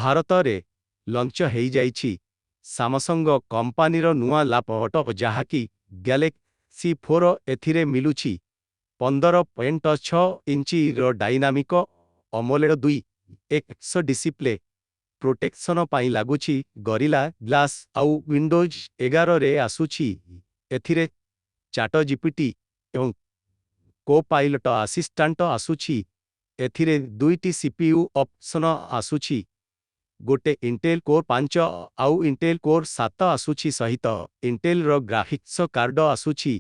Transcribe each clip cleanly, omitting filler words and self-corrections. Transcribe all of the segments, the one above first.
ଭାରତରେ ଲଞ୍ଚ ହେଇଯାଇଛି ସାମସଙ୍ଗ କମ୍ପାନୀର ନୂଆ ଲାପଟପ୍ ଯାହାକି ଗ୍ୟାଲେକ୍ସି 4 ଏଥିରେ ମିଳୁଛି 15.6 ଇଞ୍ଚିର ଡାଇନାମିକ ଅମୋଲେଡ୍ 2x ଡିସପ୍ଲେ ପ୍ରୋଟେକ୍ସନ ପାଇଁ ଲାଗୁଛି ଗରିଲା ଗ୍ଲାସ୍ ଆଉ ୱିଣ୍ଡୋଜ୍ 11ରେ ଆସୁଛି ଏଥିରେ ଚାଟଜିପିଟି ଏବଂ କୋପାଇଲଟ ଆସିଷ୍ଟାଣ୍ଟ ଆସୁଛି ଏଥିରେ 2ଟି CPU ଅପସନ ଆସୁଛି ଗୋଟେ ଇଣ୍ଟେଲ୍ କୋର୍ 5 ଆଉ ଇଣ୍ଟେଲ୍ କୋର୍ 7 ଆସୁଛି ସହିତ ଇଣ୍ଟେଲ୍‌ର ଗ୍ରାଫିକ୍ସ କାର୍ଡ ଆସୁଛି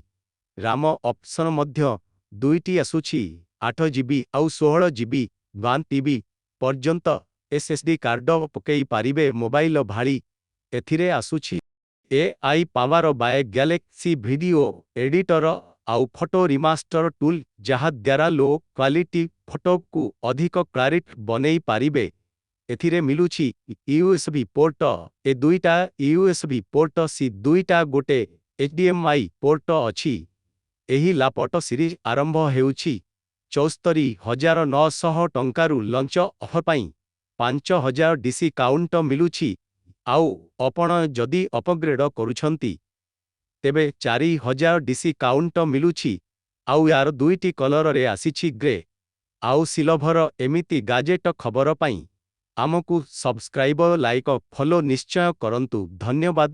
ରାମ ଅପସନ ମଧ୍ୟ 2ଟି ଆସୁଛି 8GB ଆଉ 16GB 1TB ପର୍ଯ୍ୟନ୍ତ SSD କାର୍ଡ ପକେଇ ପାରିବେ ମୋବାଇଲ ଭଳି ଏଥିରେ ଆସୁଛି AI power by Galaxy video editor ଆଉ ଫଟୋ ରିମାଷ୍ଟର ଟୁଲ୍ ଯାହା ଦ୍ୱାରା ଲୋ କ୍ୱାଲିଟି ଫଟୋକୁ ଅଧିକ କ୍ଲାରିଟି ବନେଇ ପାରିବେ ଏଥିରେ ମିଳୁଛି USB ପୋର୍ଟ ଏ ଦୁଇଟା USB ପୋର୍ଟ ସି ଦୁଇଟା ଗୋଟେ HDMI ପୋର୍ଟ ଅଛି ଏହି ଲାପଟପ୍ ସିରିଜ୍ ଆରମ୍ଭ ହେଉଛି 74,900 ଟଙ୍କାରୁ ଲଞ୍ଚ ଅଫର୍ ପାଇଁ 5,000 ଡିସ୍କାଉଣ୍ଟ ମିଳୁଛି ଆଉ ଆପଣ ଯଦି ଅପଗ୍ରେଡ୍ କରୁଛନ୍ତି ତେବେ 4,000 ଡିସ୍କାଉଣ୍ଟ ମିଳୁଛି ଆଉ ୟାର 2ଟି କଲରରେ ଆସିଛି ଗ୍ରେ ଆଉ ସିଲଭର ଏମିତି ଗାଜେଟ ଖବର ପାଇଁ ଆମକୁ ସବସ୍କ୍ରାଇବ ଲାଇକ୍ ଫଲୋ ନିଶ୍ଚୟ କରନ୍ତୁ ଧନ୍ୟବାଦ।